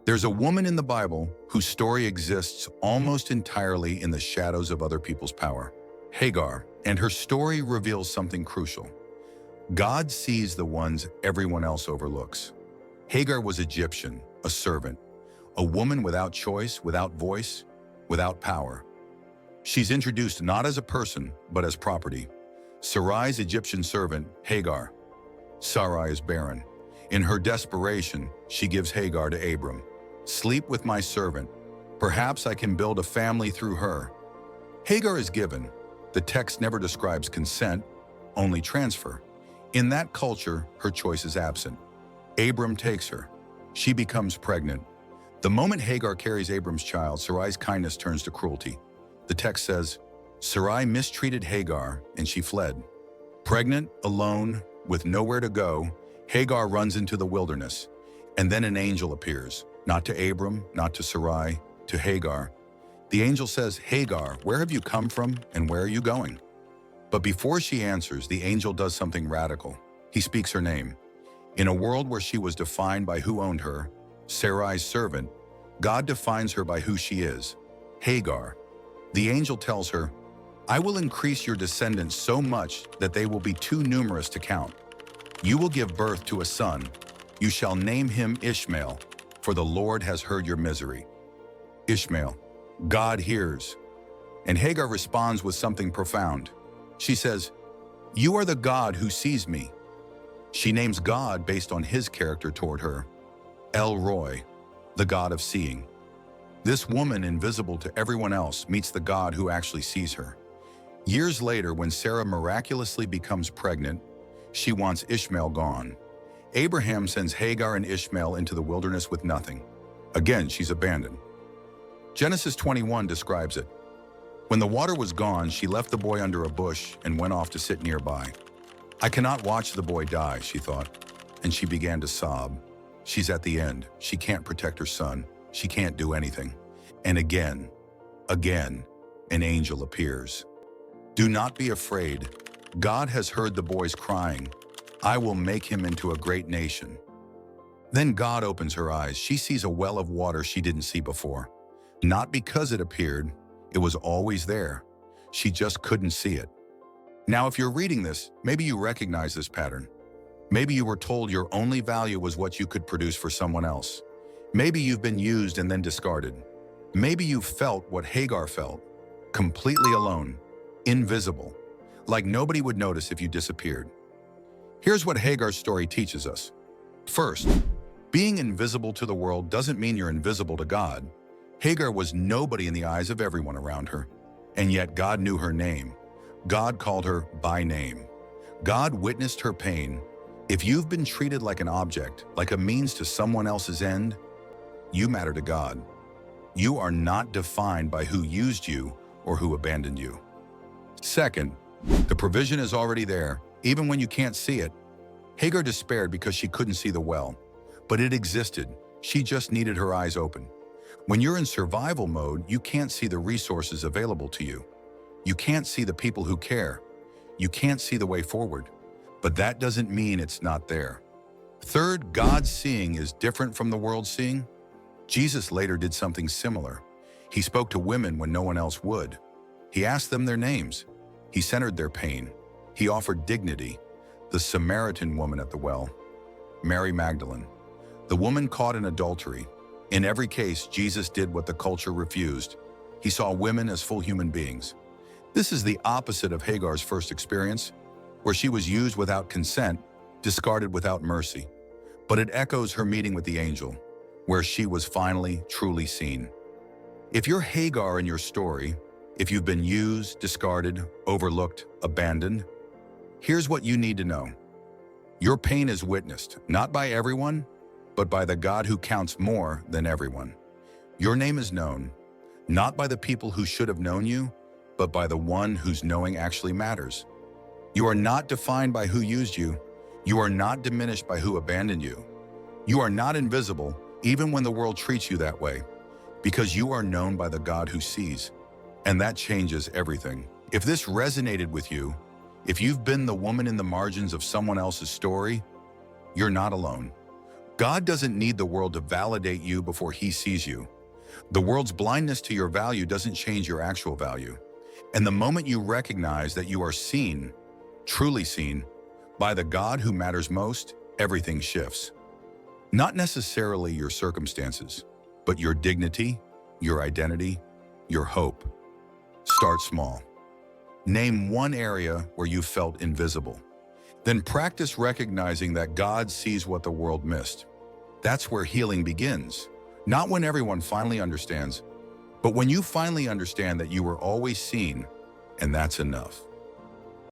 There's a woman in the Bible whose story exists almost entirely in the shadows of other people's power. Hagar, and her story reveals something crucial. God sees the ones everyone else overlooks. Hagar was Egyptian, a servant, a woman without choice, without voice, without power. She's introduced not as a person, but as property. Sarai's Egyptian servant, Hagar. Sarai is barren. In her desperation, she gives Hagar to Abram. Sleep with my servant. Perhaps I can build a family through her. Hagar is given. The text never describes consent, only transfer. In that culture, her choice is absent. Abram takes her. She becomes pregnant. The moment Hagar carries Abram's child, Sarai's kindness turns to cruelty. The text says, Sarai mistreated Hagar and she fled. Pregnant, alone, with nowhere to go, Hagar runs into the wilderness. And then an angel appears, not to Abram, not to Sarai, to Hagar. The angel says, Hagar, where have you come from and where are you going? But before she answers, the angel does something radical. He speaks her name. In a world where she was defined by who owned her, Sarai's servant, God defines her by who she is, Hagar. The angel tells her, I will increase your descendants so much that they will be too numerous to count. You will give birth to a son. You shall name him Ishmael, for the Lord has heard your misery. Ishmael, God hears. And Hagar responds with something profound. She says, You are the God who sees me. She names God based on his character toward her. El Roi, the God of seeing. This woman, invisible to everyone else, meets the God who actually sees her. Years later, when Sarah miraculously becomes pregnant, she wants Ishmael gone. Abraham sends Hagar and Ishmael into the wilderness with nothing. Again, she's abandoned. Genesis 21 describes it. When the water was gone, she left the boy under a bush and went off to sit nearby. I cannot watch the boy die, she thought, and she began to sob. She's at the end. She can't protect her son. She can't do anything. And again, an angel appears. Do not be afraid. God has heard the boy's crying. I will make him into a great nation. Then God opens her eyes. She sees a well of water she didn't see before. Not because it appeared, it was always there. She just couldn't see it. Now, if you're reading this, maybe you recognize this pattern. Maybe you were told your only value was what you could produce for someone else. Maybe you've been used and then discarded. Maybe you felt what Hagar felt, completely alone, invisible, like nobody would notice if you disappeared. Here's what Hagar's story teaches us. First, being invisible to the world doesn't mean you're invisible to God. Hagar was nobody in the eyes of everyone around her, and yet God knew her name. God called her by name. God witnessed her pain. If you've been treated like an object, like a means to someone else's end, you matter to God. You are not defined by who used you or who abandoned you. Second, the provision is already there, even when you can't see it. Hagar despaired because she couldn't see the well, but it existed. She just needed her eyes open. When you're in survival mode, you can't see the resources available to you. You can't see the people who care. You can't see the way forward. But that doesn't mean it's not there. Third, God's seeing is different from the world's seeing. Jesus later did something similar. He spoke to women when no one else would. He asked them their names. He centered their pain. He offered dignity. The Samaritan woman at the well, Mary Magdalene, the woman caught in adultery. In every case, Jesus did what the culture refused. He saw women as full human beings. This is the opposite of Hagar's first experience, where she was used without consent, discarded without mercy. But it echoes her meeting with the angel, where she was finally truly seen. If you're Hagar in your story, if you've been used, discarded, overlooked, abandoned, here's what you need to know. Your pain is witnessed, not by everyone, but by the God who counts more than everyone. Your name is known, not by the people who should have known you, but by the one whose knowing actually matters. You are not defined by who used you. You are not diminished by who abandoned you. You are not invisible, even when the world treats you that way, because you are known by the God who sees. And that changes everything. If this resonated with you, if you've been the woman in the margins of someone else's story, you're not alone. God doesn't need the world to validate you before he sees you. The world's blindness to your value doesn't change your actual value. And the moment you recognize that you are seen, truly seen, by the God who matters most, everything shifts. Not necessarily your circumstances, but your dignity, your identity, your hope. Start small. Name one area where you felt invisible. Then practice recognizing that God sees what the world missed. That's where healing begins. Not when everyone finally understands, but when you finally understand that you were always seen, and that's enough.